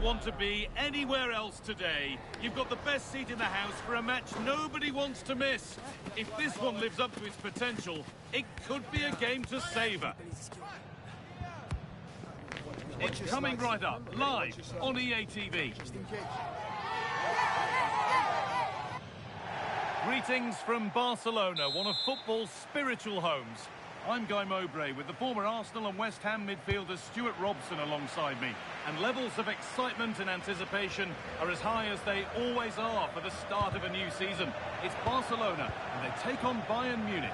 want to be anywhere else today. You've got the best seat in the house for a match nobody wants to miss. If this one lives up to its potential, it could be a game to savour. It's coming right up, live on EA TV. Greetings from Barcelona, one of football's spiritual homes. I'm Guy Mowbray with the former Arsenal and West Ham midfielder Stuart Robson alongside me. And levels of excitement and anticipation are as high as they always are for the start of a new season. It's Barcelona and they take on Bayern Munich.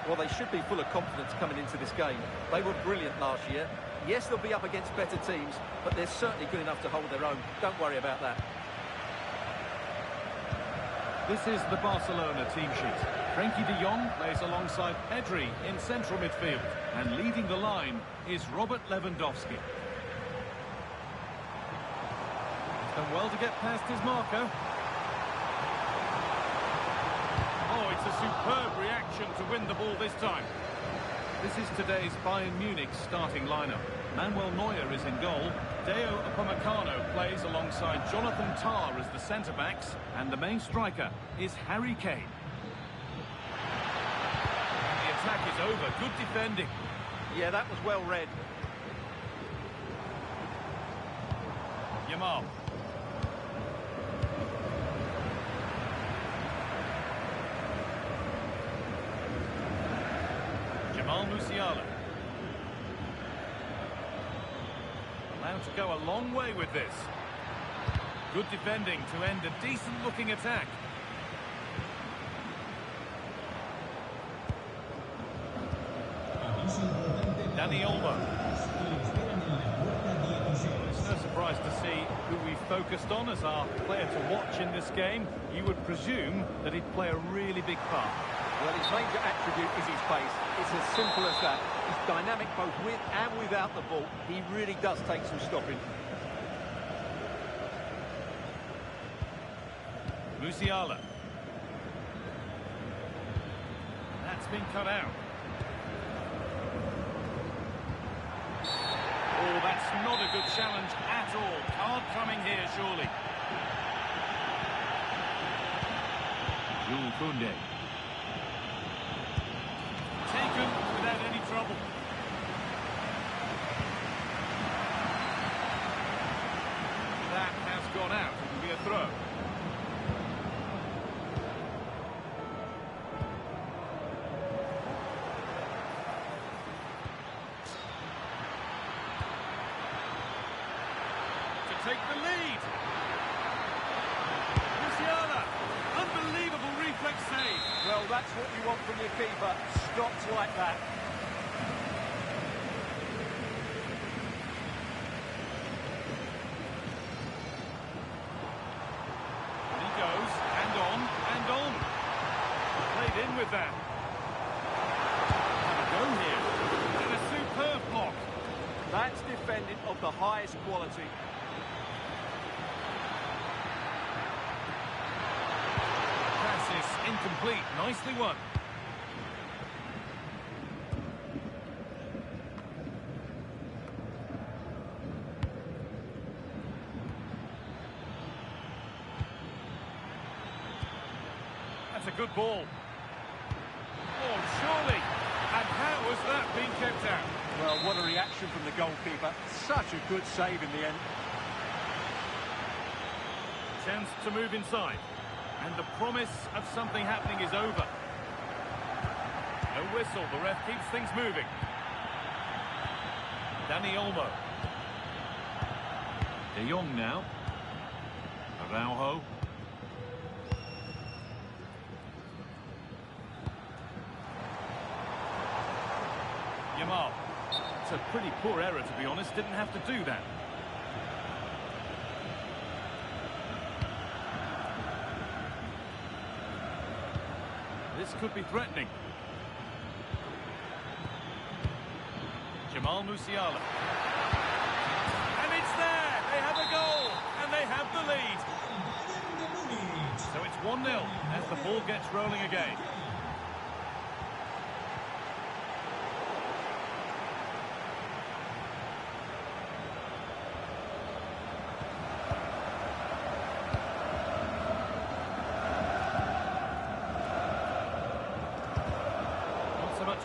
Well, they should be full of confidence coming into this game. They were brilliant last year. Yes, they'll be up against better teams, but they're certainly good enough to hold their own. Don't worry about that. This is the Barcelona team sheet. Frenkie de Jong plays alongside Pedri in central midfield. And leading the line is Robert Lewandowski. He's done well to get past his marker. Oh, it's a superb reaction to win the ball this time. This is today's Bayern Munich starting lineup. Manuel Neuer is in goal. Deo Upamecano plays alongside Jonathan Tah as the centre-backs. And the main striker is Harry Kane. The attack is over. Good defending. Yeah, that was well read. Yamal. Musiala. Allowed to go a long way with this. Good defending to end a decent-looking attack. Dani Olmo. It's no surprise to see who we focused on as our player to watch in this game. You would presume that he'd play a really big part. Well, his major attribute is his pace. It's as simple as that. He's dynamic both with and without the ball. He really does take some stopping. Musiala. That's been cut out. Oh, that's not a good challenge at all. Card coming here, surely. Jules Koundé. Taken without any trouble. That has gone out. It will be a throw. To take the lead. Musiala. Unbelievable reflex save. Well, that's what you want from your keeper. Stops like that. And he goes, and on. Played in with that. Have a go here. And a superb block. That's defending of the highest quality. Pass is incomplete. Nicely won. That's a good ball. Oh, surely. And how has that been kept out? Well, what a reaction from the goalkeeper. Such a good save in the end. Chance to move inside. And the promise of something happening is over. No whistle. The ref keeps things moving. Dani Olmo. De Jong now. Araujo. Yamal. It's a pretty poor error, to be honest. Didn't have to do that. This could be threatening. Jamal Musiala. And it's there! They have a goal! And they have the lead! So it's 1-0 as the ball gets rolling again.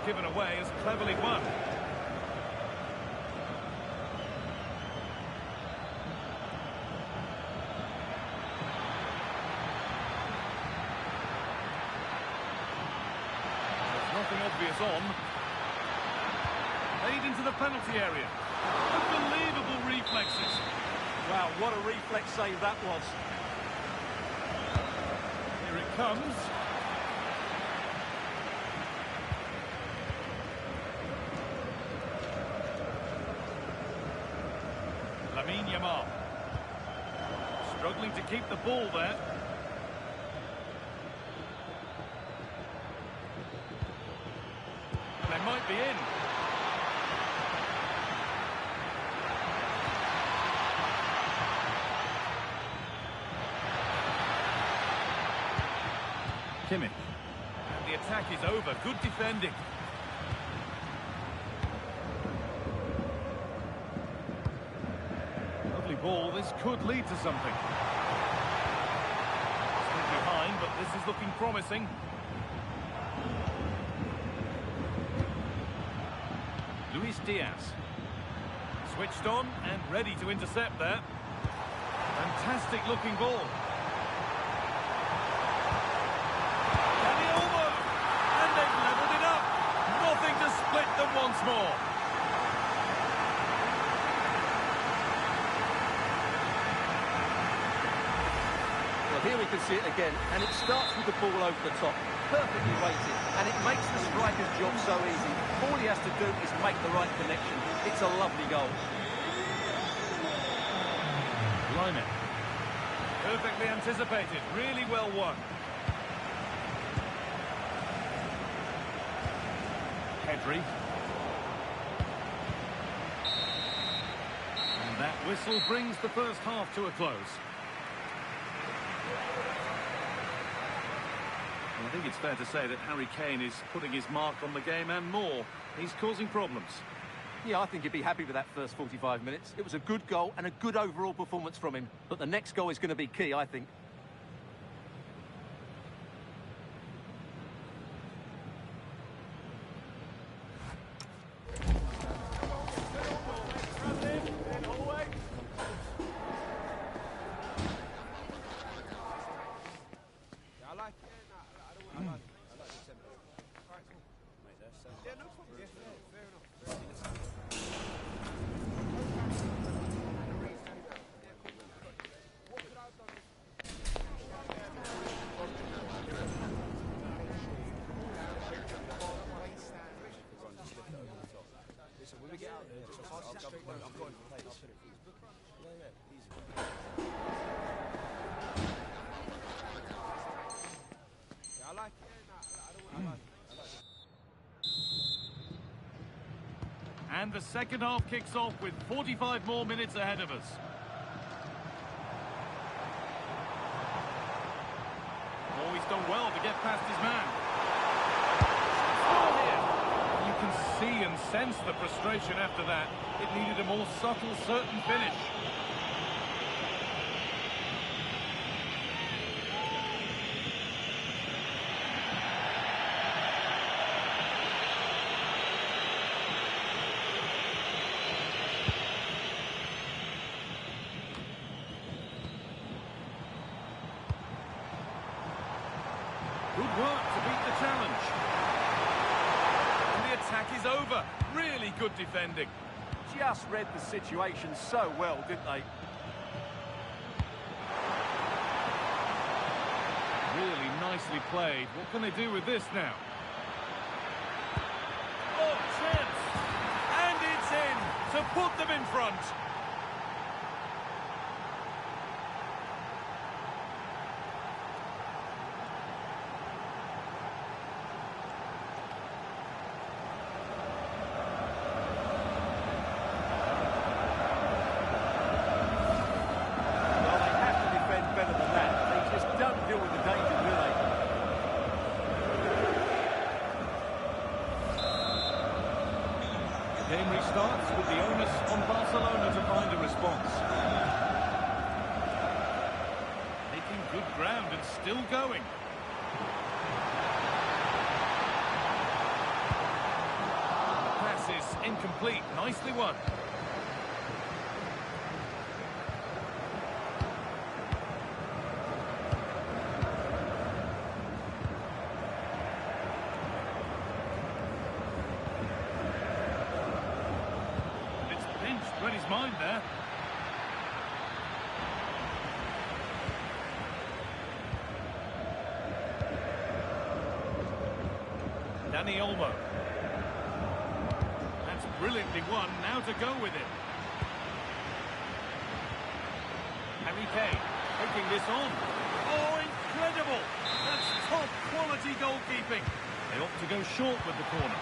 given away as cleverly won. There's nothing obvious on. Made into the penalty area. Unbelievable reflexes. Wow, what a reflex save that was. Here it comes. Yamal. Struggling to keep the ball there. They might be in. Kimmich. And the attack is over. Good defending. Lovely ball. This could lead to something. Still behind, but this is looking promising. Luis Diaz. Switched on and ready to intercept there. Fantastic looking ball. To split them once more. Well, here we can see it again, and it starts with the ball over the top, perfectly weighted, and it makes the striker's job so easy. All he has to do is make the right connection. It's a lovely goal. Line it. Perfectly anticipated, really well won. Pedri. And that whistle brings the first half to a close. Well, I think it's fair to say that Harry Kane is putting his mark on the game and more. He's causing problems. Yeah, I think he'd be happy with that first 45 minutes. It was a good goal and a good overall performance from him. But the next goal is going to be key, I think. And the second half kicks off with 45 more minutes ahead of us. Oh, he's done well to get past his man. You can see and sense the frustration after that. It needed a more subtle, certain finish. Good work to beat the challenge. And the attack is over. Really good defending. Just read the situation so well, didn't they? Really nicely played. What can they do with this now? Oh, chance! And it's in to put them in front. The game restarts with the onus on Barcelona to find a response. Making good ground and still going. incomplete. Nicely won. It's pinched, read his mind there. Dani Olmo. That's brilliantly won. Now to go with it. Harry Kane taking this on. Oh, incredible! That's top quality goalkeeping. They opt to go short with the corner.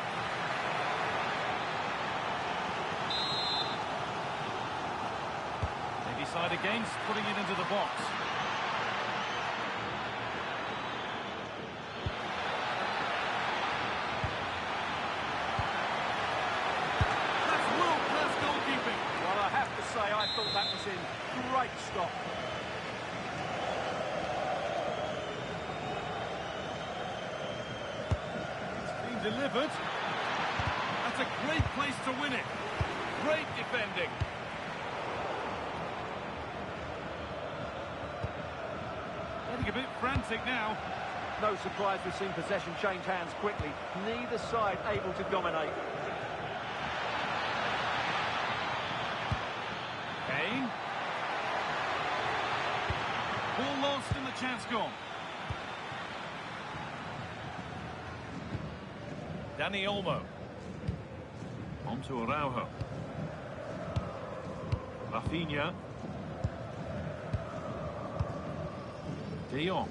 They decide against putting it into the box. I thought that was in. Great stop. It's been delivered. That's a great place to win it. Great defending. Getting a bit frantic now. No surprise we've seen possession change hands quickly. Neither side able to dominate. Kane. Ball lost and the chance gone. Dani Olmo. On to Araujo. Rafinha. De Jong.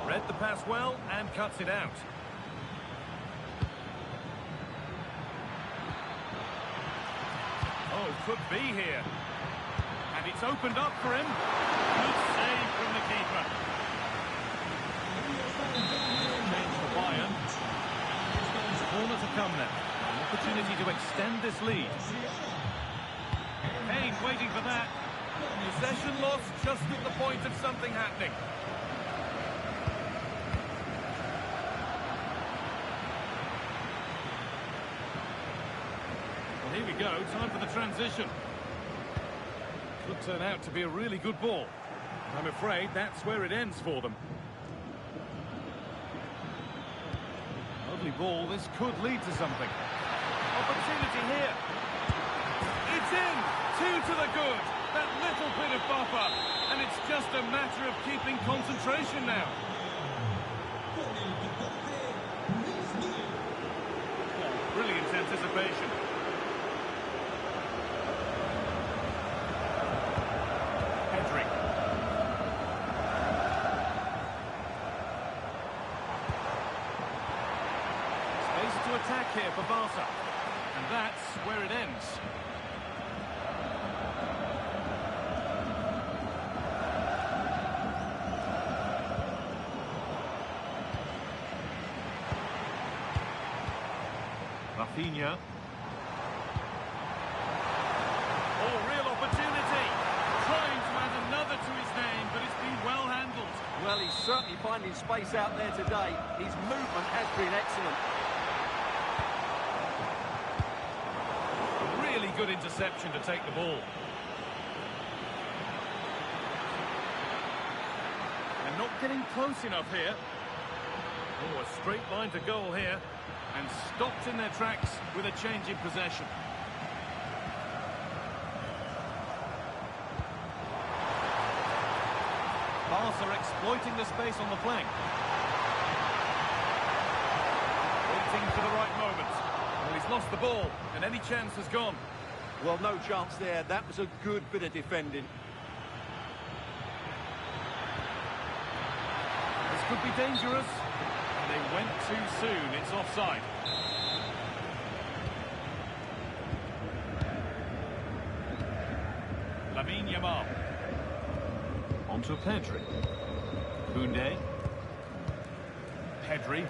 Read the pass well and cuts it out. Oh, could be here. And it's opened up for him. Good save from the keeper. Change for Bayern. Corner to come now. An opportunity to extend this lead. Kane waiting for that. Possession lost just at the point of something happening. Well, here we go. Time for the transition. Could turn out to be a really good ball. I'm afraid that's where it ends for them. Lovely ball. This could lead to something. Opportunity here. It's in. 2 to the good. That little bit of buffer. And it's just a matter of keeping concentration now. Oh, brilliant anticipation. Pedri. Space to attack here for Barca. And that's where it ends. Rafinha. Oh, real opportunity. Trying to add another to his name, but it's been well handled. Well, he's certainly finding space out there today. His movement has been excellent. Really good interception to take the ball. And not getting close enough here. Oh, a straight line to goal here. And stopped in their tracks with a change in possession. Barca exploiting the space on the flank. Waiting for the right moment. Well, he's lost the ball, and any chance has gone. Well, no chance there. That was a good bit of defending. This could be dangerous. They went too soon. It's offside. Lamine Yamal. On to Pedri. Koundé. Pedri.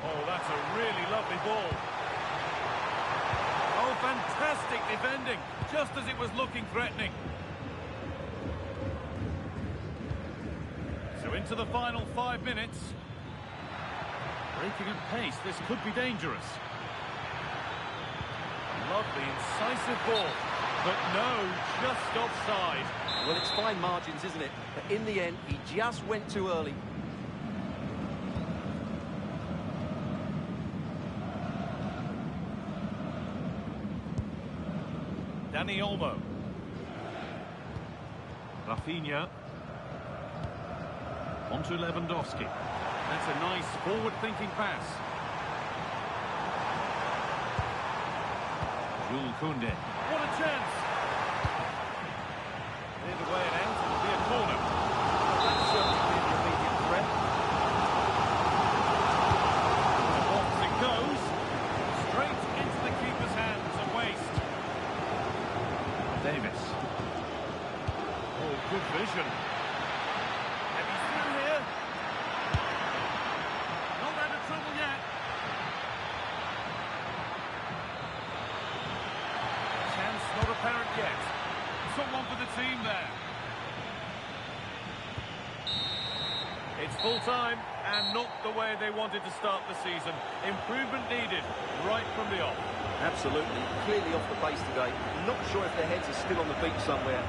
Oh, that's a really lovely ball. Oh, fantastic defending. Just as it was looking threatening. So into the final 5 minutes. Breaking at pace, this could be dangerous. Lovely, incisive ball. But no, just offside. Well, it's fine margins, isn't it? But in the end, he just went too early. Dani Olmo. Rafinha. On to Lewandowski. That's a nice forward-thinking pass. Jules Koundé. What a chance! Cleared away and out. It'll be a corner. That's certainly been the immediate threat. And off it goes. Straight into the keeper's hands and waste. Davis. Oh, good vision. And he's through here. Not out of trouble yet. Chance not apparent yet. Someone for the team there. It's full time and not the way they wanted to start the season. Improvement needed right from the off. Absolutely. Clearly off the pace today. Not sure if their heads are still on the beach somewhere.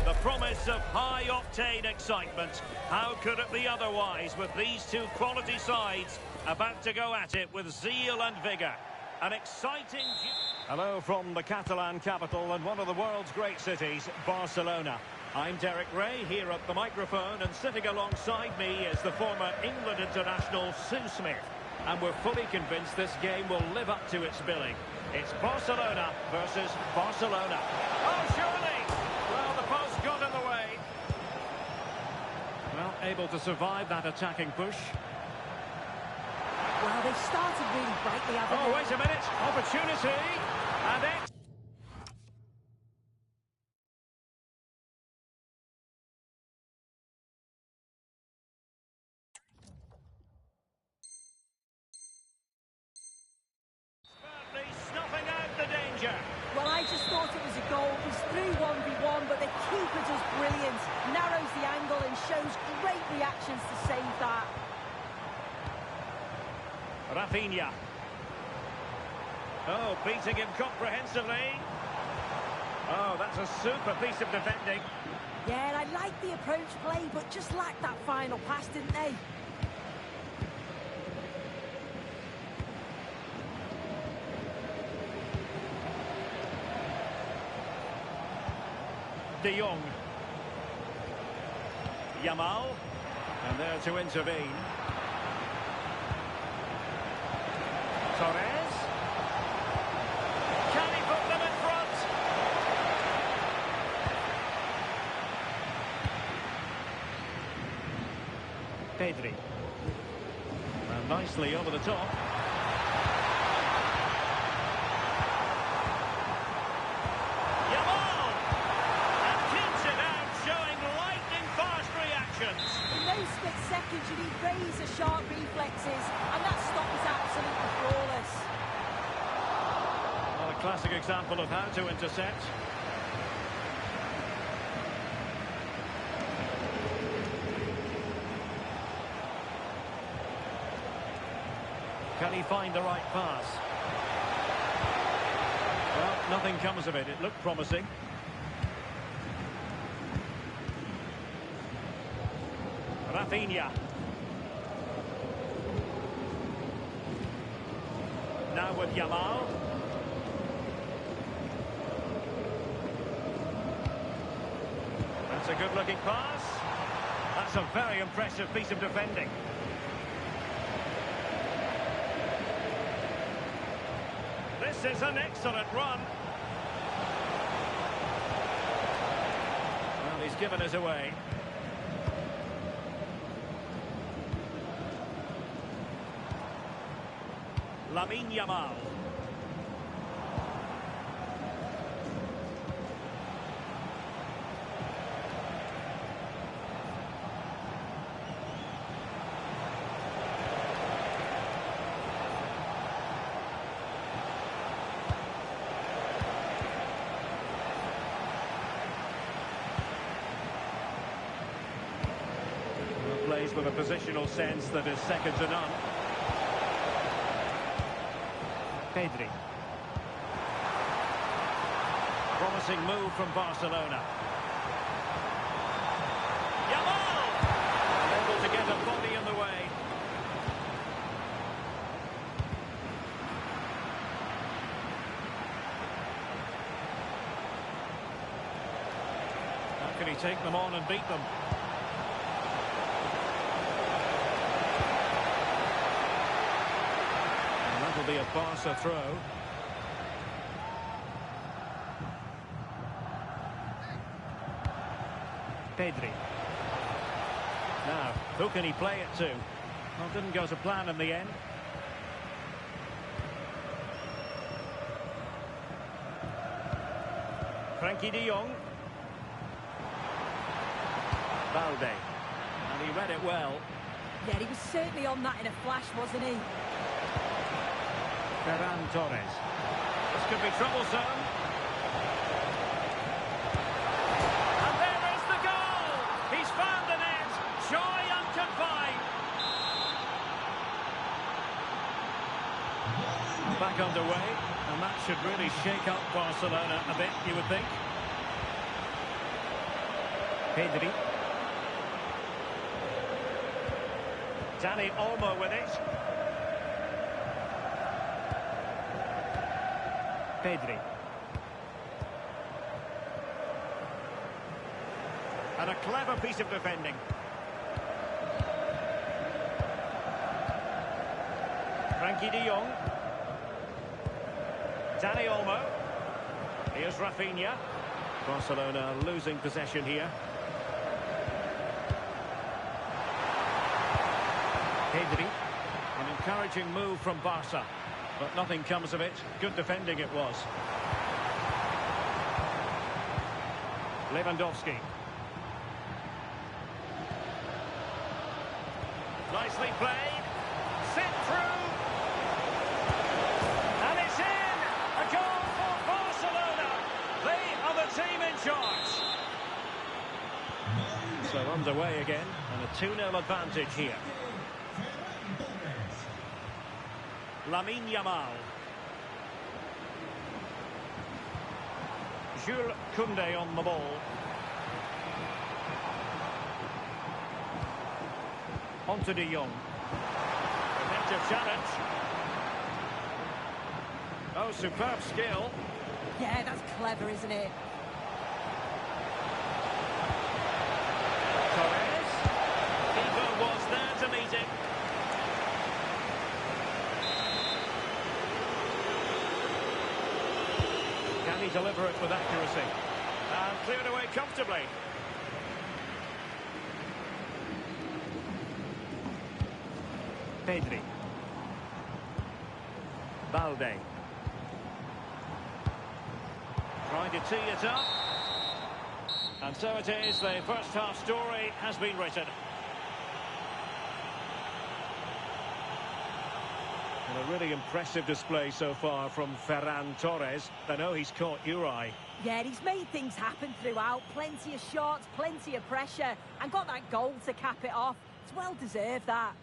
The promise of high-octane excitement. How could it be otherwise with these two quality sides about to go at it with zeal and vigour? An exciting... Hello from the Catalan capital and one of the world's great cities, Barcelona. I'm Derek Ray here at the microphone, and sitting alongside me is the former England international Sue Smith. And we're fully convinced this game will live up to its billing. It's Barcelona versus Barcelona. Oh, surely! Well, the post got in the way. Well, able to survive that attacking push. Well, they've started really brightly, haven't they? Oh, wait a minute. Opportunity. And it... snuffing out the danger. Well, I just thought it was a goal. It was through 1v1, but the keeper does brilliant. Narrows the angle and shows great reactions to save that. Rafinha. Oh, beating him comprehensively. Oh, that's a super piece of defending. Yeah, and I like the approach play, but just lacked that final pass, didn't they? De Jong. Yamal. And there to intervene. Torres. Can he put them in front? Pedri. And nicely over the top. Yamal! And keeps it out, showing lightning-fast reactions. In those split seconds, you need razor-sharp reflexes, and that stop is absolutely flawless. Well, a classic example of how to intercept. Can he find the right pass? Well, nothing comes of it. It looked promising. Rafinha. Now with Yamal. That's a good-looking pass. That's a very impressive piece of defending. This is an excellent run. Well, he's given us away. Lamine Yamal. Plays with a positional sense that is second to none. Pedri. Promising move from Barcelona. Yamal! Able to get a body in the way. How can he take them on and beat them? Will be a Barca throw. Pedri. Now, who can he play it to? Well, didn't go to plan in the end. Frankie de Jong. Balde. And he read it well. Yeah, he was certainly on that in a flash, wasn't he? Ferran Torres. This could be troublesome. And there is the goal! He's found the net. Joy unconfined. Back underway, and that should really shake up Barcelona a bit, you would think. Pedri. Dani Olmo with it. Pedri. And a clever piece of defending. Frankie de Jong. Dani Olmo. Here's Rafinha. Barcelona losing possession here. Pedri. An encouraging move from Barca. But nothing comes of it. Good defending it was. Lewandowski. Nicely played. Sent through. And it's in! A goal for Barcelona. They are the team in charge. So underway again. And a 2-0 advantage here. Lamine Yamal. Jules Koundé on the ball. On to de Jong. Effective challenge. Oh, superb skill. Yeah, that's clever, isn't it? Torres. Keeper was there to meet him. Can he deliver it with accuracy? And cleared away comfortably. Pedri. Balde. Trying to tee it up. And so it is, the first half story has been written. And a really impressive display so far from Ferran Torres. I know he's caught your eye. Yeah, he's made things happen throughout. Plenty of shots, plenty of pressure, and got that goal to cap it off. It's well deserved, that.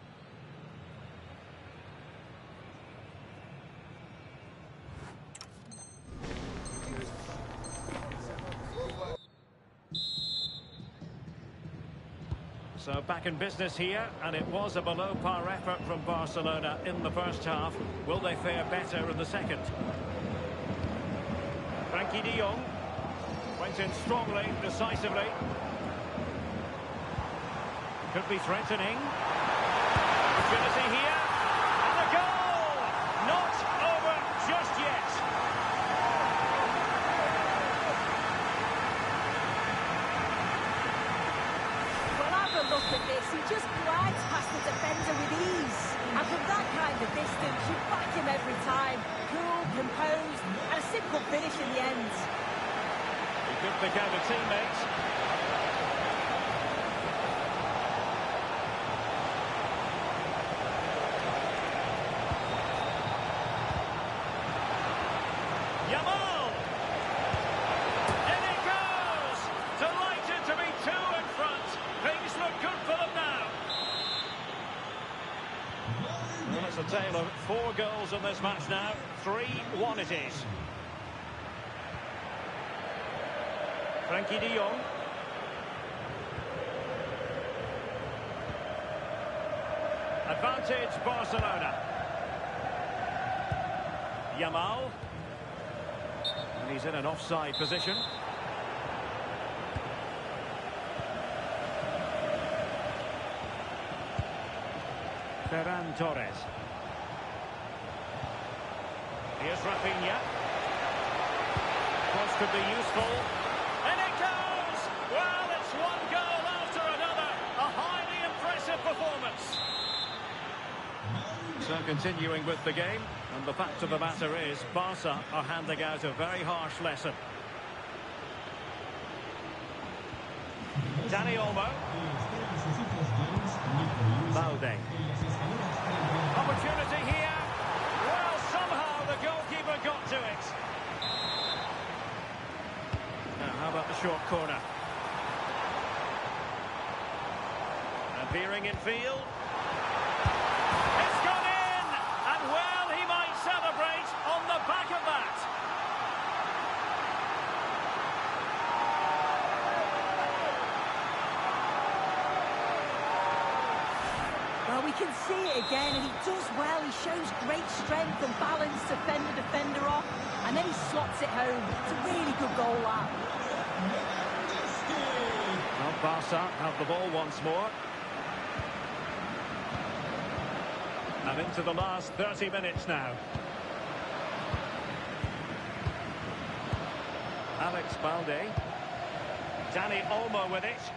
So back in business here, and it was a below-par effort from Barcelona in the first half. Will they fare better in the second? Frankie de Jong went in strongly, decisively. Could be threatening. Opportunity here, and a goal! Not over just yet. Look at this, he just glides past the defender with ease. And from that kind of distance, you back him every time. Cool, composed, and a simple finish in the end. He could pick out a teammate. Yamal! In it goes! Delighted to be two in front. Things look good for them now. Well, it's a tale of 4 goals in this match now. 3-1 it is. Frankie de Jong. Advantage Barcelona. Yamal. And he's in an offside position. Ferran Torres. Here's Rafinha. Cross could be useful. And it goes! Well, it's one goal after another. A highly impressive performance. So continuing with the game, and the fact of the matter is Barca are handing out a very harsh lesson. Dani Olmo. Valde. Opportunity here. Well, somehow the goalkeeper got to it. Now, how about the short corner? Appearing in field. It's gone in! And well, he might celebrate on the back of that. Well, we can see it again, and he does well. He shows great strength and balance to fend the defender off, and then he slots it home. It's a really good goal, that. Well, Barca have the ball once more. And into the last 30 minutes now. Alex Balde. Dani Olmo with it.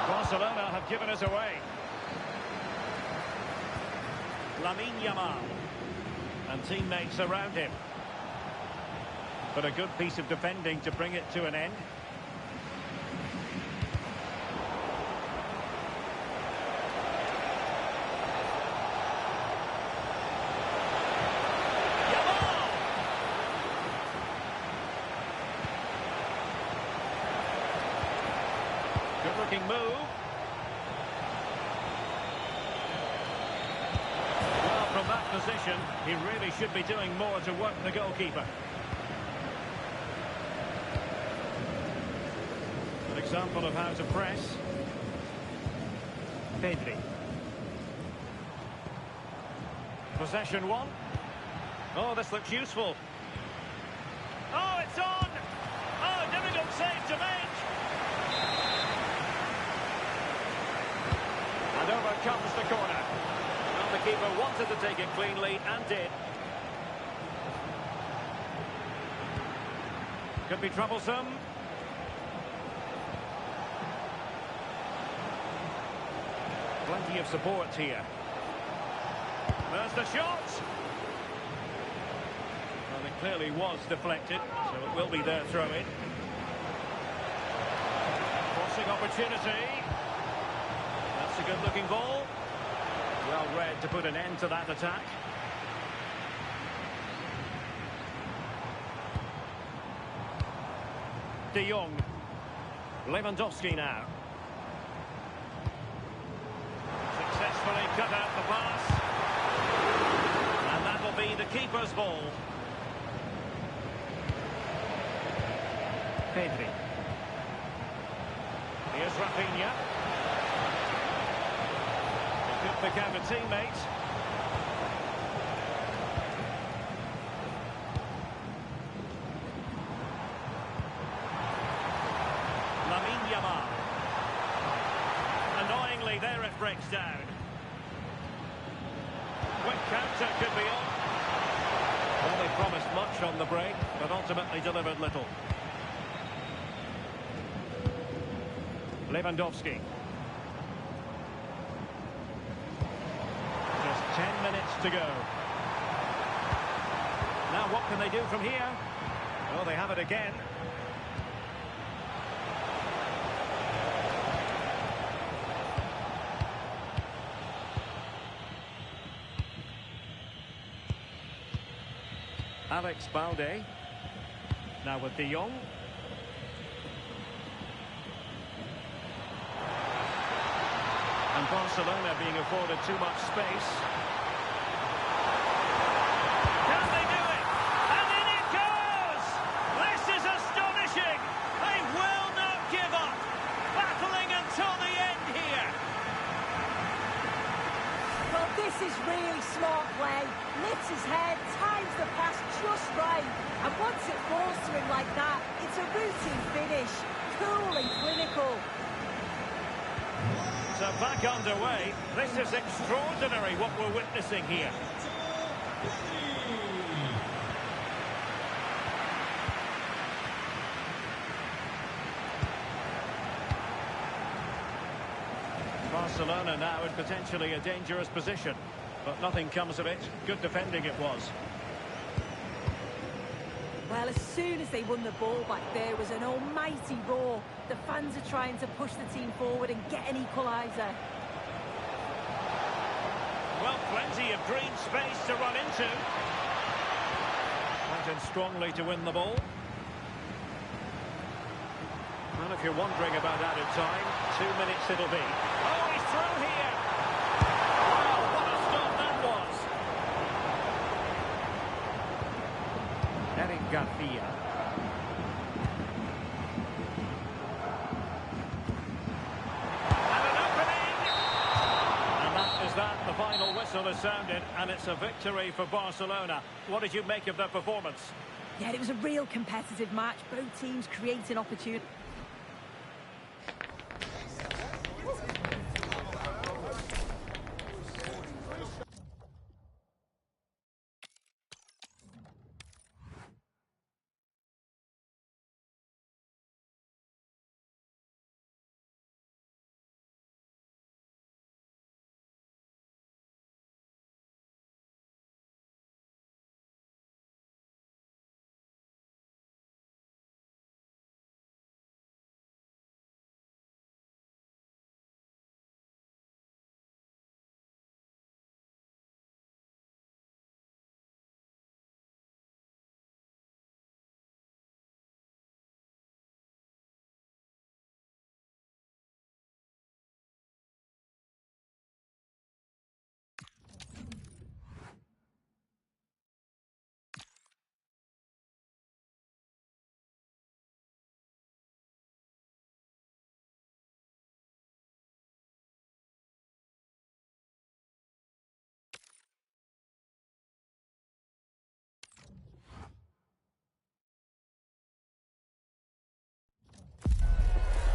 Barcelona have given us away. Lamine Yamal. And teammates around him. But a good piece of defending to bring it to an end. Yamal! Good-looking move. Well, from that position, he really should be doing more to work the goalkeeper. An example of how to press. Pedri. Possession one. Oh, this looks useful. Oh, it's on! Oh, difficult save to make. And over comes the corner. Well, the keeper wanted to take it cleanly and did. Could be troublesome. Plenty of support here. There's the shot. Well, it clearly was deflected, so it will be their throw-in. Crossing opportunity. That's a good-looking ball. Well read to put an end to that attack. De Jong. Lewandowski now. Successfully cut out the pass. And that'll be the keeper's ball. Pedri. Here's Rafinha. He could pick out a teammate. Annoyingly, there it breaks down. Quick counter could be on. Well, they promised much on the break, but ultimately delivered little. Lewandowski. Just 10 minutes to go. Now what can they do from here? Well, they have it again. Alex Balde. Now with De Jong. And Barcelona being afforded too much space. Can they do it? And in it goes! This is astonishing! They will not give up! Battling until the end here! Well, this is really smart play. Lifts his head, times the pass just right. And once it falls to him like that, it's a routine finish. Cool and clinical. So back underway. This is extraordinary what we're witnessing here. Barcelona now in potentially a dangerous position, but nothing comes of it. Good defending it was. Well, as soon as they won the ball back there was an almighty roar. The fans are trying to push the team forward and get an equaliser. Well, plenty of green space to run into. Went in strongly to win the ball. Well, if you're wondering about added time, 2 minutes it'll be. Oh, he's through here! Wow, what a stop that was! Eric Garcia. And an opening! And that is that. The final whistle has sounded, and it's a victory for Barcelona. What did you make of their performance? Yeah, it was a real competitive match. Both teams creating opportunity.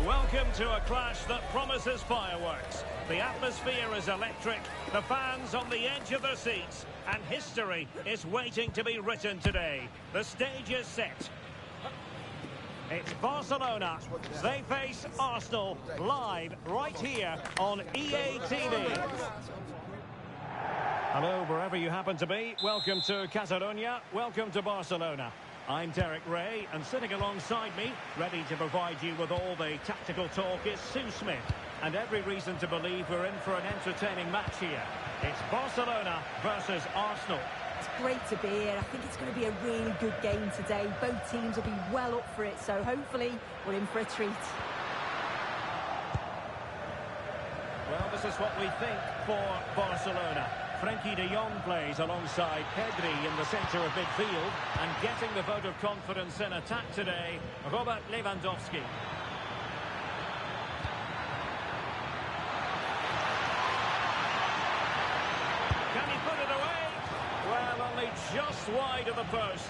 Welcome to a clash that promises fireworks. The atmosphere is electric, the fans on the edge of their seats, and history is waiting to be written today. The stage is set. It's Barcelona. They face Arsenal live right here on EA TV. Hello, wherever you happen to be. Welcome to Catalonia. Welcome to Barcelona. I'm Derek Ray, and sitting alongside me, ready to provide you with all the tactical talk, is Sue Smith. And every reason to believe we're in for an entertaining match here. It's Barcelona versus Arsenal. It's great to be here. I think it's going to be a really good game today. Both teams will be well up for it, so hopefully we're in for a treat. Well, this is what we think for Barcelona. Frenkie de Jong plays alongside Pedri in the centre of midfield. And getting the vote of confidence in attack today, Robert Lewandowski. Can he put it away? Well, only just wide of the post.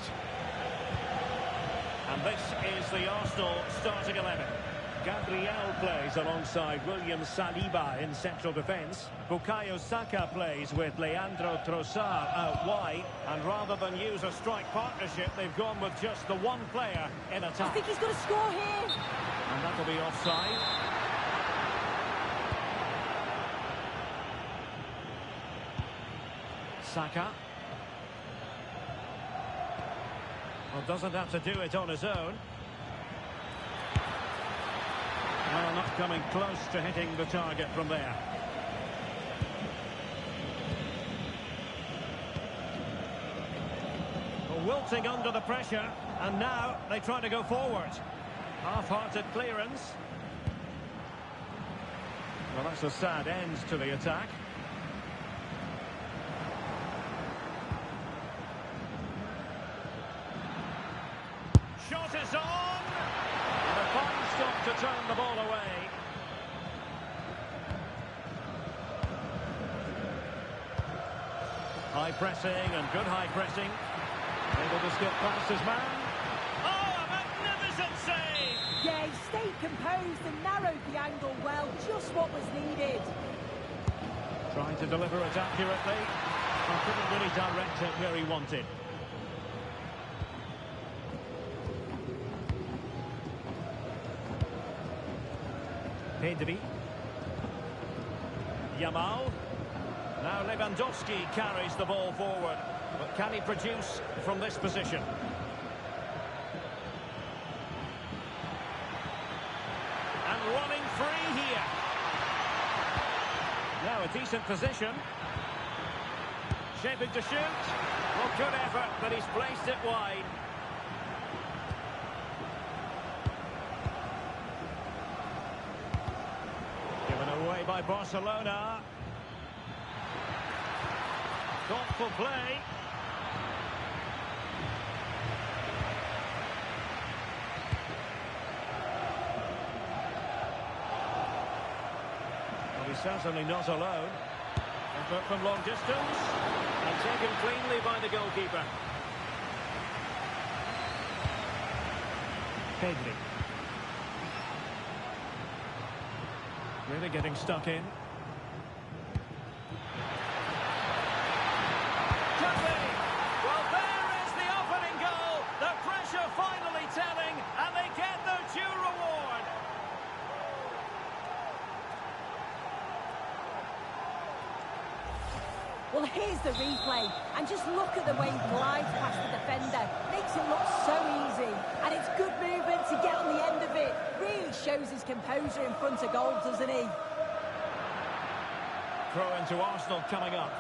And this is the Arsenal starting 11. Gabriel plays alongside William Saliba in central defence. Bukayo Saka plays with Leandro Trossard out wide. And rather than use a strike partnership, they've gone with just the one player in attack. I think he's going to score here. And that'll be offside. Saka. Well, doesn't have to do it on his own. Well, not coming close to hitting the target from there. Well, wilting under the pressure, and now they try to go forward. Half-hearted clearance. Well, that's a sad end to the attack. Shot is on! And a fine stop to turn the ball away. High pressing and good high pressing. Able to skip past his man. Oh, a magnificent save! Yeah, he stayed composed and narrowed the angle well, just what was needed. Trying to deliver it accurately. And couldn't really direct it where he wanted. Pedri. Yamal. Now Lewandowski carries the ball forward. But can he produce from this position? And running free here. Now a decent position. Shaping to shoot. Well, good effort, but he's placed it wide. Away by Barcelona. Thoughtful play. Well, he's certainly not alone. Effort from long distance. And taken cleanly by the goalkeeper. Pedri. Really getting stuck in. Could be. Well, there is the opening goal. The pressure finally telling, and they get their due reward. Well, here's the replay, and just look at the way he glides past the defender. Makes it look so easy, and it's good movement to get on the end of it. Really shows his composure in front of goal, doesn't he? Throw into Arsenal coming up.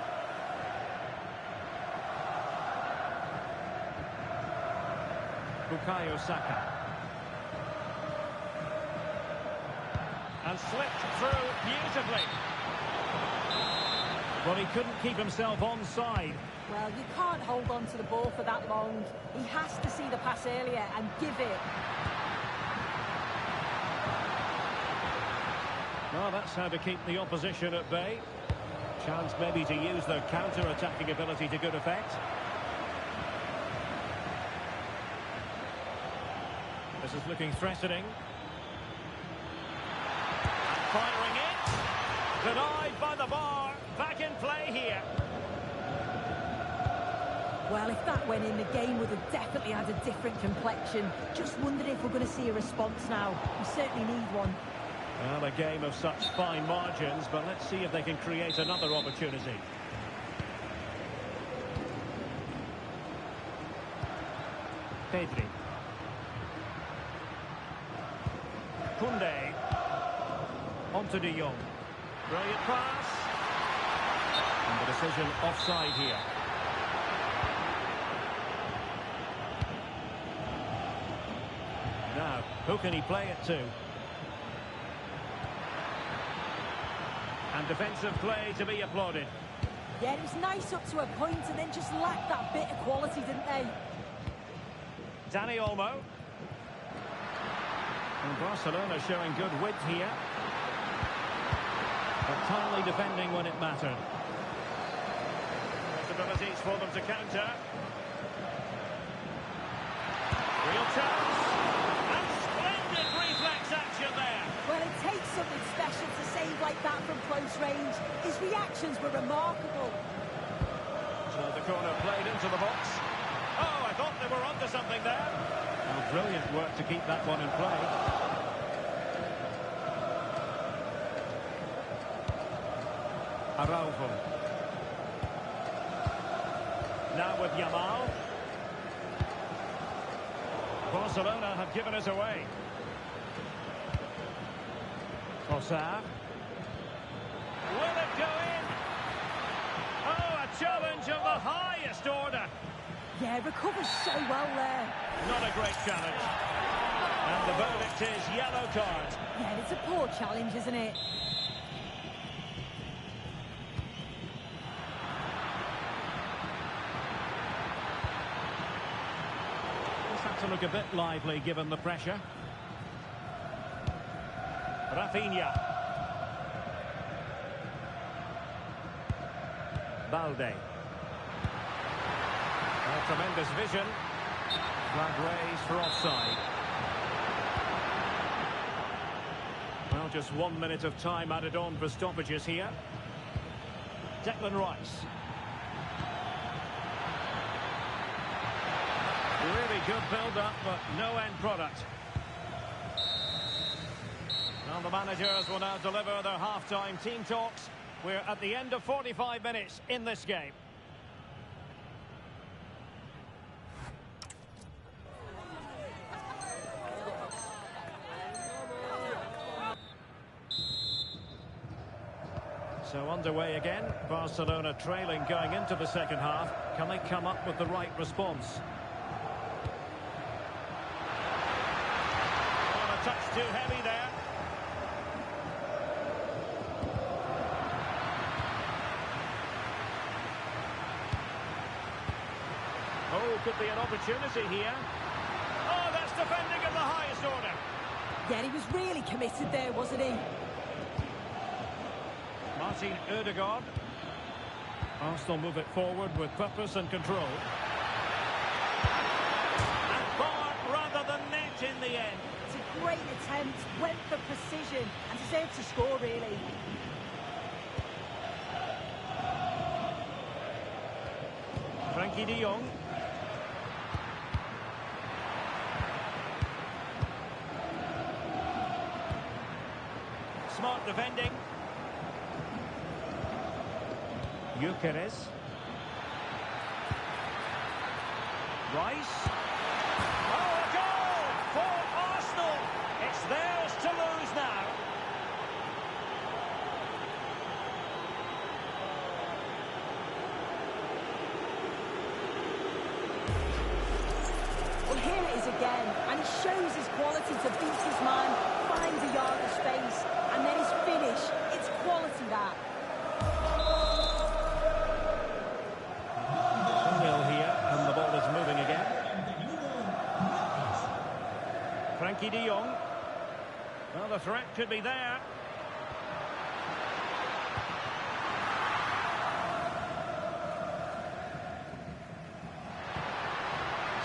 Bukayo Saka. And slipped through beautifully. Well, he couldn't keep himself onside. Well, you can't hold on to the ball for that long. He has to see the pass earlier and give it. Well, that's how to keep the opposition at bay. Chance maybe to use their counter-attacking ability to good effect. This is looking threatening. And firing it. Denied by the bar. Back in play here. Well, if that went in, the game would have definitely had a different complexion. Just wondered if we're going to see a response now. We certainly need one. Well, a game of such fine margins, but let's see if they can create another opportunity. Pedri. Koundé. Onto de Jong. Brilliant pass. And the decision offside here. Now, who can he play it to? And defensive play to be applauded. Yeah, it was nice up to a point and then just lacked that bit of quality, didn't they? Dani Olmo. And Barcelona showing good width here. But timely defending when it mattered. Possibilities for them to counter. Real chance. And splendid reflex action there. Well, it takes something special to save like that from close range. His reactions were remarkable. So the corner played into the box. Oh, I thought they were onto something there. Well, brilliant work to keep that one in play. Araujo. Now with Yamal. Barcelona have given us away. Trossard. Will it go in? Oh, a challenge of the highest order. Yeah, recovers so well there. Not a great challenge. And the verdict is yellow card. Yeah, it's a poor challenge, isn't it? Just had to look a bit lively given the pressure. Rafinha. Balde. Tremendous vision. Flag raised for offside. Well, just 1 minute of time added on for stoppages here. Declan Rice. Really good build-up, but no end product. Well, the managers will now deliver their half-time team talks. We're at the end of 45 minutes in this game. So underway again. Barcelona trailing going into the second half. Can they come up with the right response? Oh, a touch too heavy there. Oh, could be an opportunity here. Oh, that's defending of the highest order. Yeah, he was really committed there, wasn't he? Martin Ødegaard. Arsenal move it forward with purpose and control. And far rather than net in the end. It's a great attempt, went for precision and deserved to score, really. Frankie de Jong. Smart defending. Gyökeres. Rice. Oh, a goal for Arsenal. It's theirs to lose now. Well, here it is again, and he shows his quality to beat his man, finds a yard of space, and then his finish. It's quality, that. Frankie de Jong. Well, the threat could be there.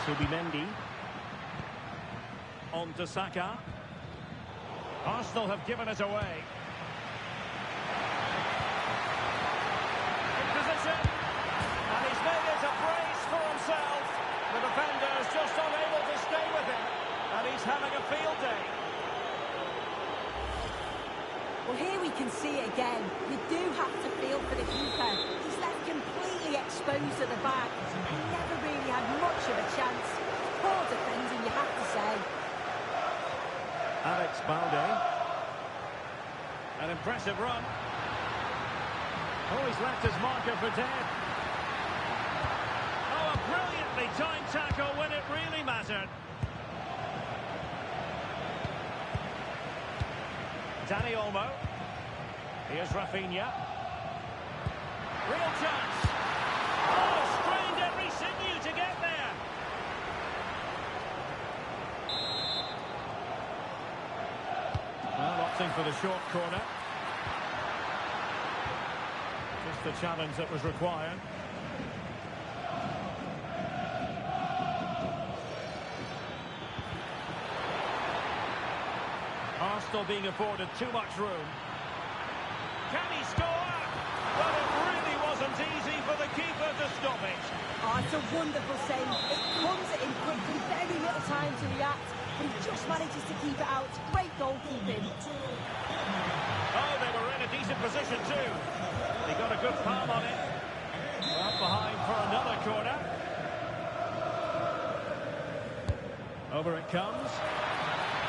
Subimendi. On to Saka. Arsenal have given it away. In position. And he's made it a brace for himself. The defender's just unable to stay with him. And he's having a field day. Well, here we can see it again. You do have to feel for the keeper. He's left completely exposed at the back. He never really had much of a chance. Poor defending, you have to say. Alex Balde. An impressive run. Oh, he's left his marker for dead. Oh, a brilliantly timed tackle when it really mattered. Dani Olmo. Here's Rafinha. Real chance. Oh, strained every sinew to get there. Well, opting for the short corner. Just the challenge that was required. Arsenal being afforded too much room. Can he score? Well, it really wasn't easy for the keeper to stop it. Oh, it's a wonderful save. It comes at him quickly, very little time to react, but he just manages to keep it out. Great goalkeeping. Oh, they were in a decent position too. They got a good palm on it. Up behind for another corner. Over it comes.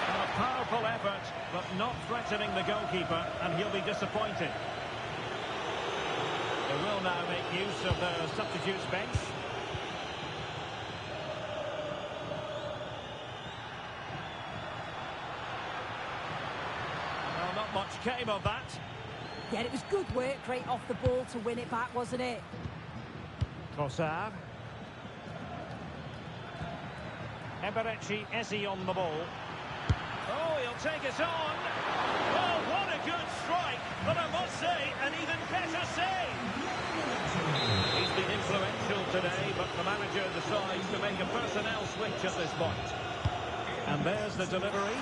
And a powerful effort, but not threatening the goalkeeper, and he'll be disappointed. They will now make use of the substitutes bench. Well, not much came of that. Yeah, it was good work right off the ball to win it back, wasn't it? Trossard. Eberechi Eze on the ball. Oh, he'll take it on. Oh, what a good strike. But I must say, an even better save. He's been influential today, but the manager decides to make a personnel switch at this point. And there's the delivery.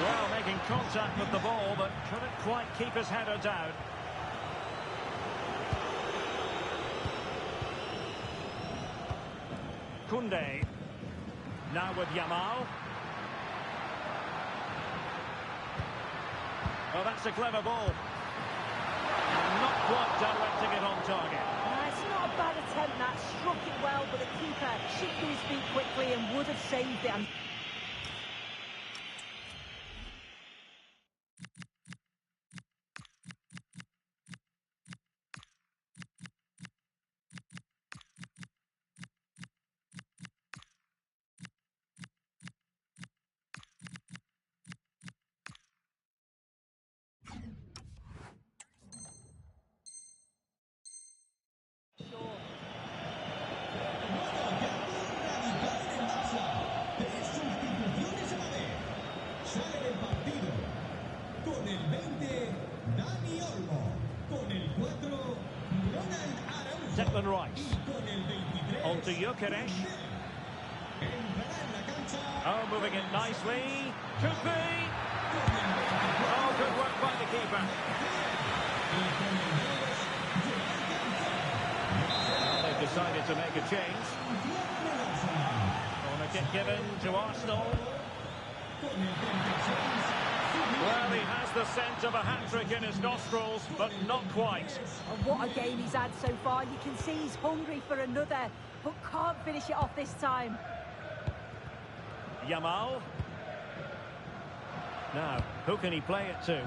Well, making contact with the ball, but couldn't quite keep his header down. Koundé. Now with Yamal. Oh, that's a clever ball. Not quite directing it on target. It's not a bad attempt, that. Struck it well, but the keeper shook to his feet quickly and would have saved it. Declan Rice. On to Gyökeres. Oh, moving it nicely. Could be. Oh, good work by the keeper. Well, they've decided to make a change. Corner kick given to Arsenal. Well, he has the scent of a hat-trick in his nostrils, but not quite. And what a game he's had so far. You can see he's hungry for another, but can't finish it off this time. Yamal. Now, who can he play it to?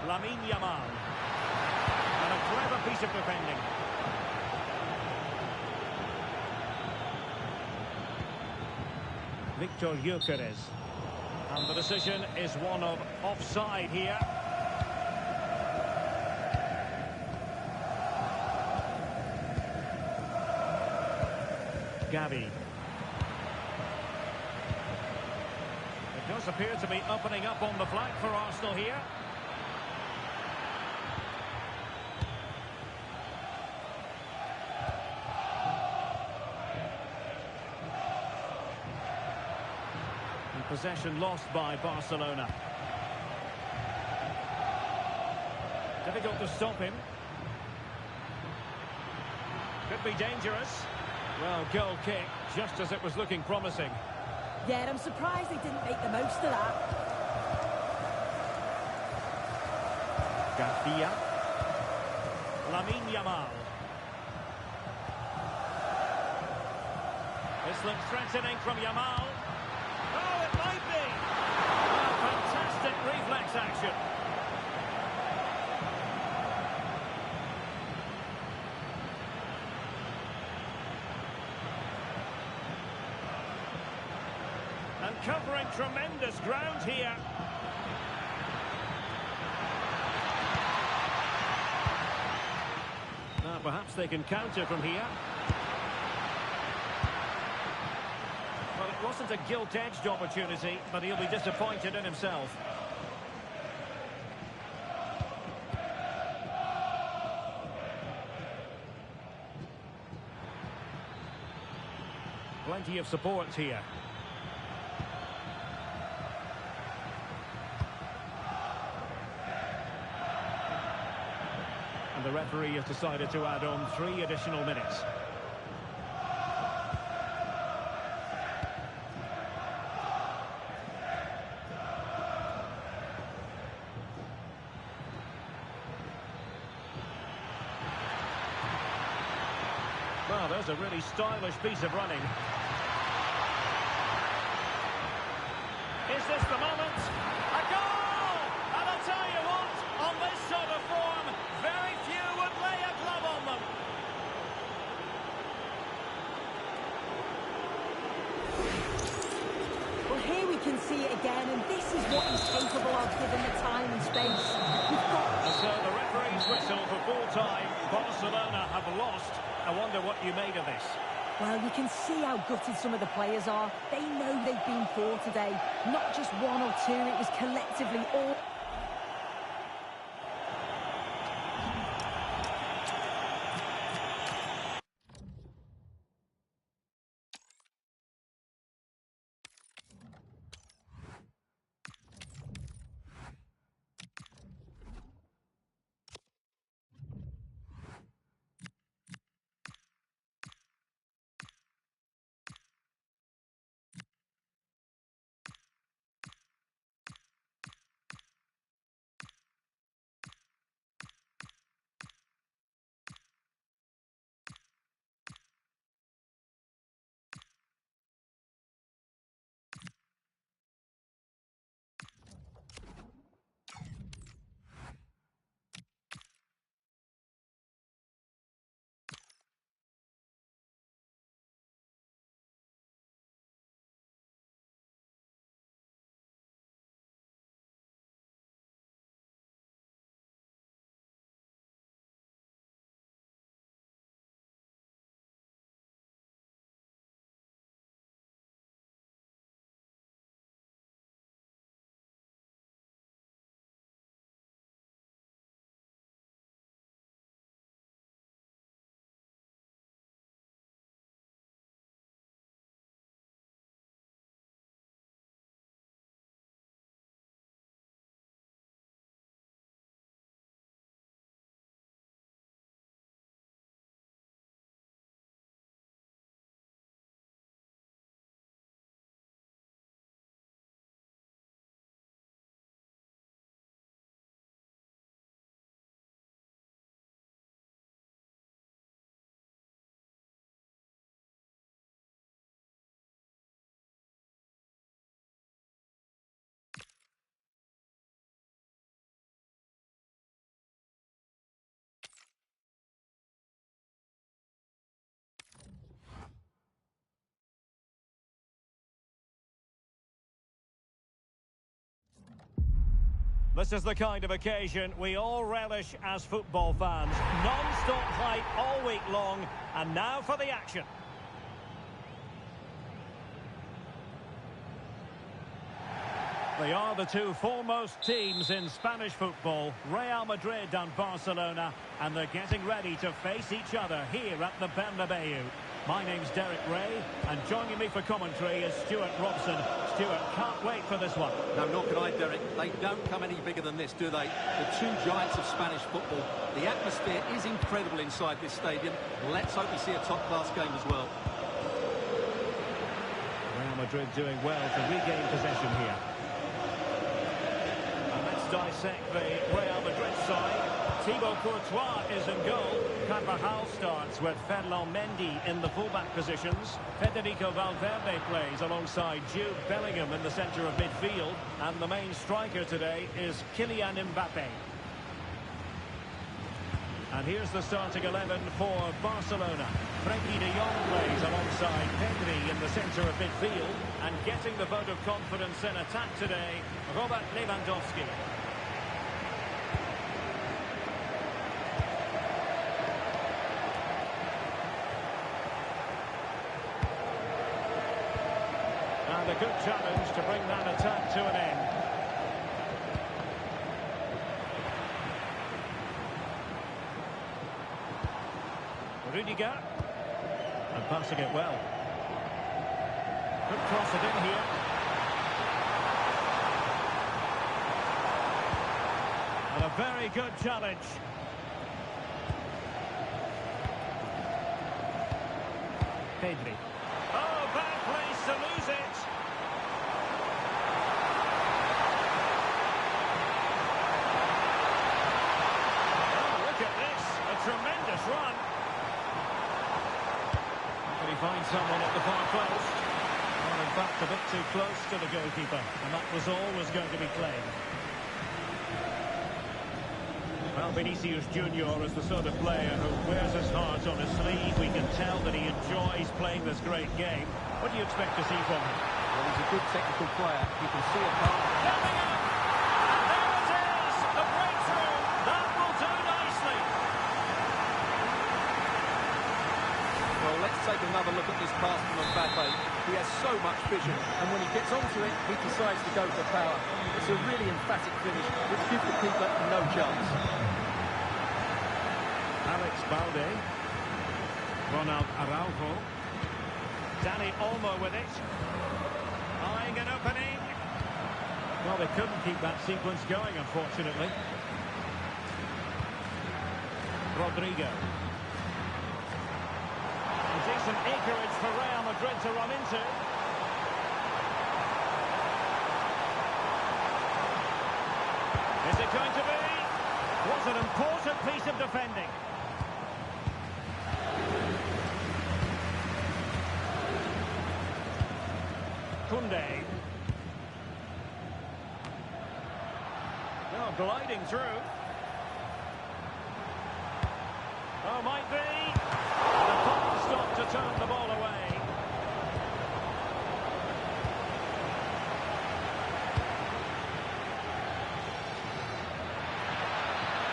Lamine Yamal. And a clever piece of defending. Victor Gyökeres. And the decision is one of offside here. Gavi. It does appear to be opening up on the flank for Arsenal here. Possession lost by Barcelona. Difficult to stop him. Could be dangerous. Well, goal kick, just as it was looking promising. Yeah, I'm surprised they didn't make the most of that. Garcia. Lamine Yamal. This looks threatening from Yamal. Oh, it might be. Oh, fantastic reflex action. And covering tremendous ground here. perhaps they can counter from here. Well, it wasn't a gilt-edged opportunity, but he'll be disappointed in himself. Plenty of support here. And the referee has decided to add on 3 additional minutes. Well, there's a really stylish piece of running. Is this the moment? A goal! And I'll tell you what, on this sort of form, very few would lay a glove on them. Well, here we can see it again, and this is what he's capable of given the time and space. We've got... And so the referee's whistle for full time. Barcelona have lost. I wonder what you made of this. Well, you can see how gutted some of the players are. They know they've been poor today. Not just 1 or 2, it was collectively all... This is the kind of occasion we all relish as football fans. Non-stop hype all week long, and now for the action. They are the 2 foremost teams in Spanish football, Real Madrid and Barcelona, and they're getting ready to face each other here at the Bernabeu. My name's Derek Ray, and joining me for commentary is Stuart Robson. Stuart, can't wait for this one. No, nor can I, Derek. They don't come any bigger than this, do they? The 2 giants of Spanish football. The atmosphere is incredible inside this stadium. Let's hope we see a top-class game as well. Real Madrid doing well to regain possession here. And let's dissect the Real Madrid side. Thibaut Courtois is in goal. Carvajal starts with Ferland Mendy in the fullback positions. Federico Valverde plays alongside Jude Bellingham in the centre of midfield. And the main striker today is Kylian Mbappe. And here's the starting 11 for Barcelona. Frenkie de Jong plays alongside Pedri in the centre of midfield. And getting the vote of confidence in attack today, Robert Lewandowski. a good challenge to bring that attack to an end. Rudiger. And passing it well. Could cross it in here. And a very good challenge. Pedri. Oh, bad place to lose it. Oh, look at this. A tremendous run. Can he find someone at the far post? Well, in fact, a bit too close to the goalkeeper. And that was always going to be claimed. Well, Vinicius Junior is the sort of player who wears his heart on his sleeve. We can tell that he enjoys playing this great game. What do you expect to see from him? Well, he's a good technical player. You can see a path. Coming up! And there it is! The breakthrough! That will do nicely! Well, let's take another look at this pass from Mbappe. He has so much vision, and when he gets onto it, he decides to go for power. It's a really emphatic finish, which gives the keeper no chance. Alex Balde. Ronald Araujo. Dani Olmo with it. Eyeing an opening. Well, they couldn't keep that sequence going, unfortunately. Rodrigo. Decent acreage for Real Madrid to run into. Is it going to be? Was an important piece of defending. Koundé. Now gliding through. Oh, might be. The clock stopped to turn the ball away.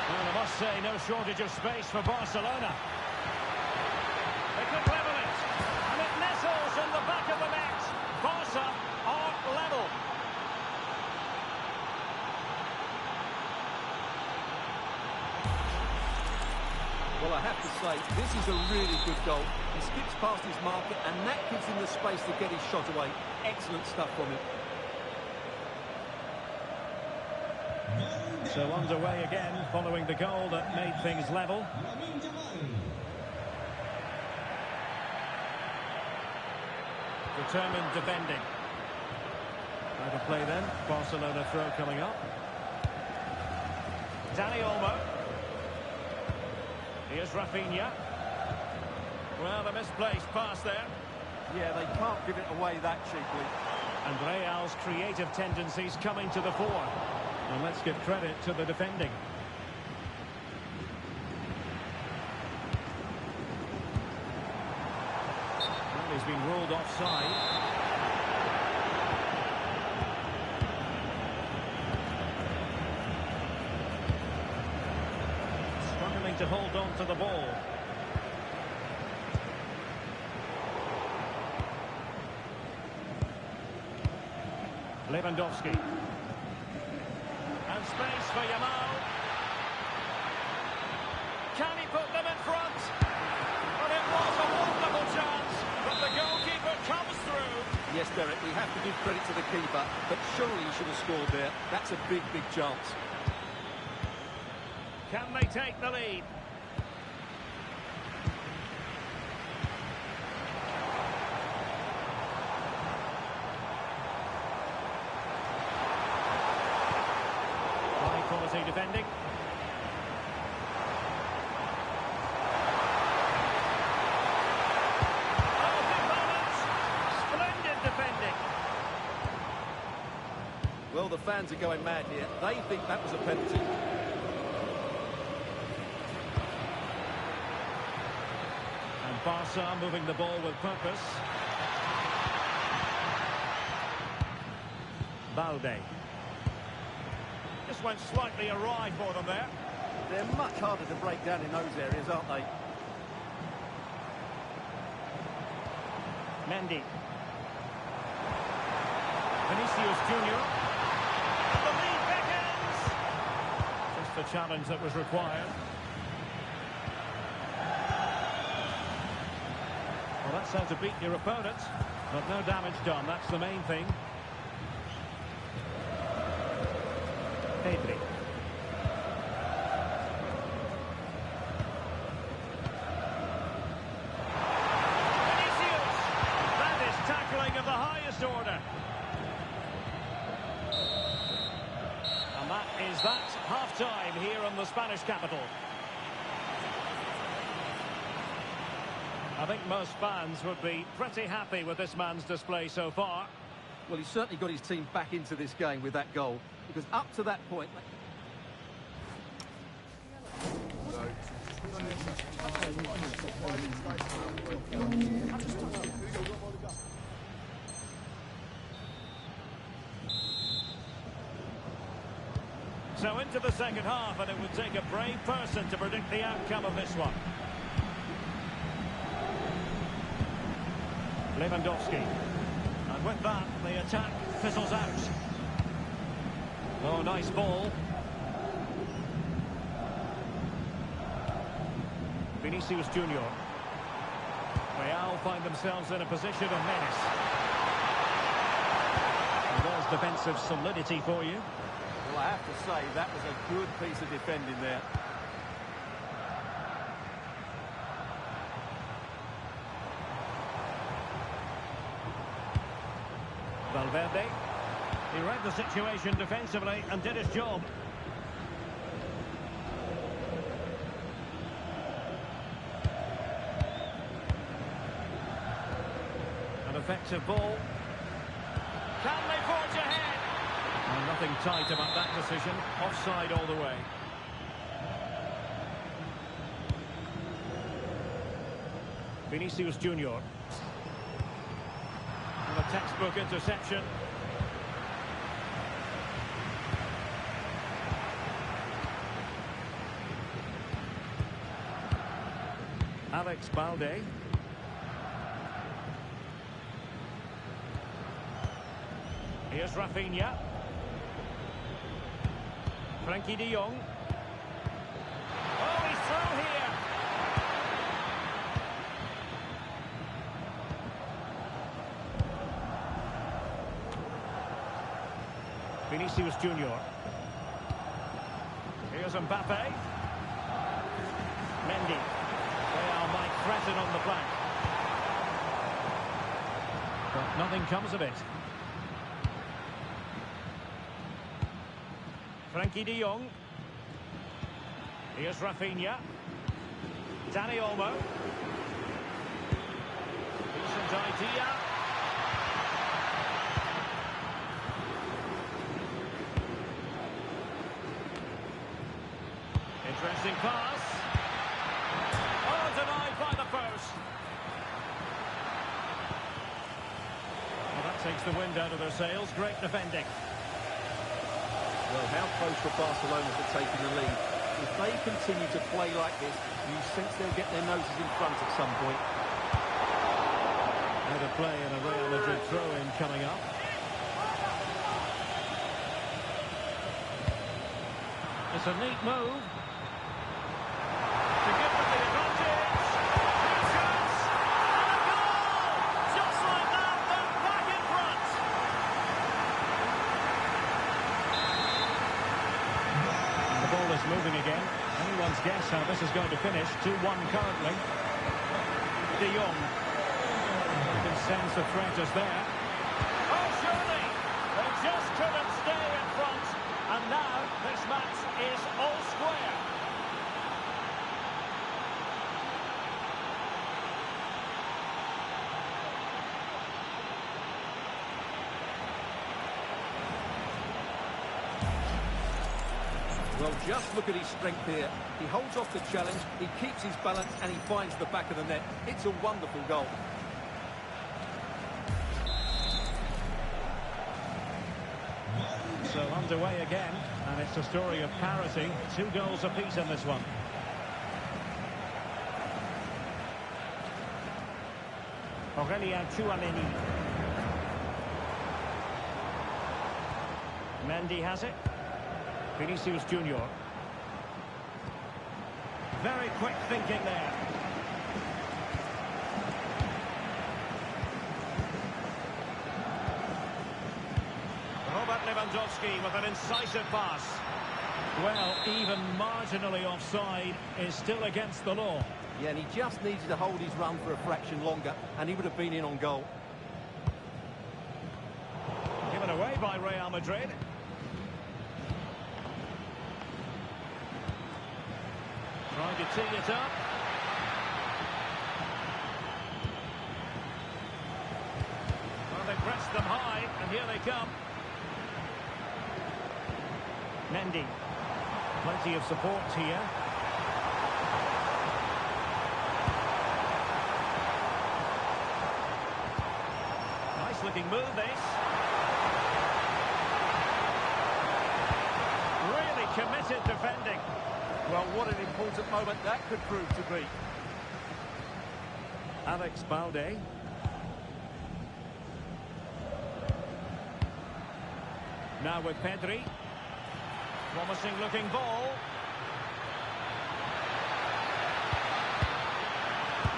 Well, I must say, no shortage of space for Barcelona. They could level it. And it nestles in the back of the net. Barca are level. Well, I have to say, this is a really good goal. He skips past his marker, and that gives him the space to get his shot away. Excellent stuff from him. So underway again, following the goal that made things level. Determined defending. Out of play then. Barcelona throw coming up. Dani Olmo. Here's Rafinha. Well, a misplaced pass there. Yeah, they can't give it away that cheaply. And Real's creative tendencies coming to the fore. And let's give credit to the defending. Well, he's been ruled offside. To hold on to the ball. Lewandowski. And space for Yamal. Can he put them in front? But it was a wonderful chance. But the goalkeeper comes through. Yes, Derek, we have to give credit to the keeper, but surely he should have scored there. That's a big, big chance. Can they take the lead? High quality defending. Oh, big moment! Splendid defending. Well, the fans are going mad here. They think that was a penalty. Barca moving the ball with purpose. Balde. Just went slightly awry for them there. They're much harder to break down in those areas, aren't they? Mendy. Vinicius Junior. And the lead beckons. Just the challenge that was required. Well, that's how to beat your opponent. But no damage done, that's the main thing. Pedri. Vinicius! That is tackling of the highest order. And that is that half-time here in the Spanish capital. I think most fans would be pretty happy with this man's display so far. Well, he's certainly got his team back into this game with that goal, because up to that point... So into the second half, and it would take a brave person to predict the outcome of this one. Lewandowski. And with that, the attack fizzles out. Oh, nice ball. Vinicius Junior. Real find themselves in a position of menace. And there's defensive solidity for you. Well, I have to say, that was a good piece of defending there. Valverde. He read the situation defensively and did his job. An effective ball. Can they forge ahead? And nothing tight about that decision. Offside all the way. Vinicius Junior. And a textbook interception. Alex Balde. Here's Rafinha. Frankie de Jong. Oh, he's through here. Vinicius Junior. Here's Mbappe. Mendy. Real might threaten on the flank. But nothing comes of it. Frankie de Jong. Here's Rafinha. Dani Olmo. Decent idea. Interesting pass. Oh, denied by the post. Well, that takes the wind out of their sails. Great defending. Well, how close for Barcelona to taking the lead. If they continue to play like this, you sense they'll get their noses in front at some point. Out of play and a Real Madrid throw-in coming up. It's a neat move. To give them the advantage. Two shots. And a goal! Just like that, they're back in front. The ball is moving again. Anyone's guess how this is going to finish. 2-1 currently. De Jong. You can sense the threat is there. Oh, surely! They just couldn't stay in front. And now this match is all square. Well, just look at his strength here. He holds off the challenge, he keeps his balance, and he finds the back of the net. It's a wonderful goal. So underway again, and it's a story of parity. 2 goals apiece in this one. Aurelien Tchouameni. Mendy has it. Vinicius Junior. Very quick thinking there. Robert Lewandowski with an incisive pass. Well, even marginally offside is still against the law. Yeah, and he just needed to hold his run for a fraction longer, and he would have been in on goal. Given away by Real Madrid. Trying to tee it up. Well, they pressed them high, and here they come. Mendy. Plenty of support here. Nice looking move, this. Really committed defending. Well, what an important moment that could prove to be. Alex Balde. Now with Pedri. Promising looking ball.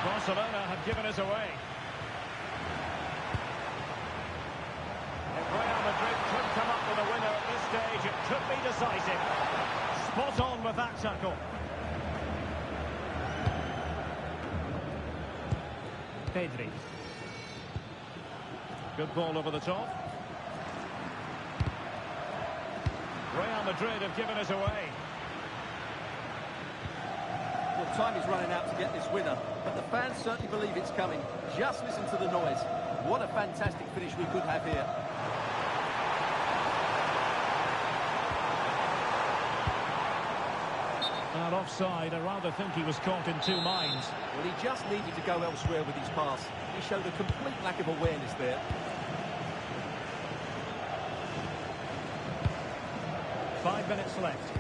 Barcelona have given us away. If Real Madrid could come up with a winner at this stage, it could be decisive. Spot on with that tackle. Pedri. Good ball over the top. Real Madrid have given us away. Well, time is running out to get this winner, but the fans certainly believe it's coming. Just listen to the noise. What a fantastic finish we could have here. And offside, I rather think he was caught in two minds. Well, he just needed to go elsewhere with his pass. He showed a complete lack of awareness there. 5 minutes left.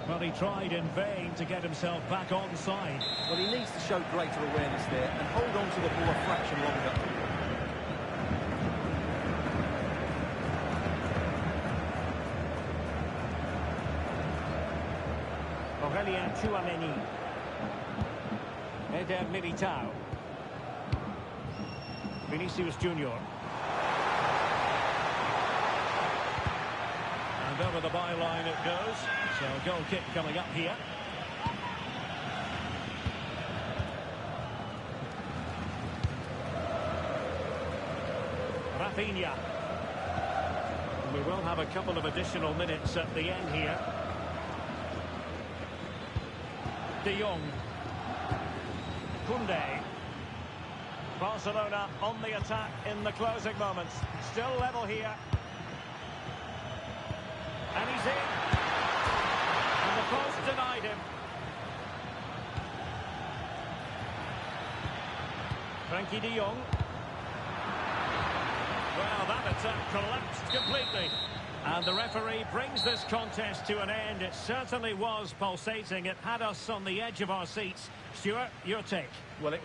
Well, he tried in vain to get himself back onside. Well, he needs to show greater awareness there and hold on to the ball a fraction longer. Aurelien Tchouameni. Eder Militao. Vinicius Junior. And over the byline it goes. So a goal kick coming up here. Rafinha. We will have a couple of additional minutes at the end here. De Jong. Koundé. Barcelona on the attack in the closing moments. Still level here. And he's in. And the post denied him. Frankie de Jong. Well, that attack collapsed completely. And the referee brings this contest to an end. It certainly was pulsating. It had us on the edge of our seats. Stuart, your take? Well, it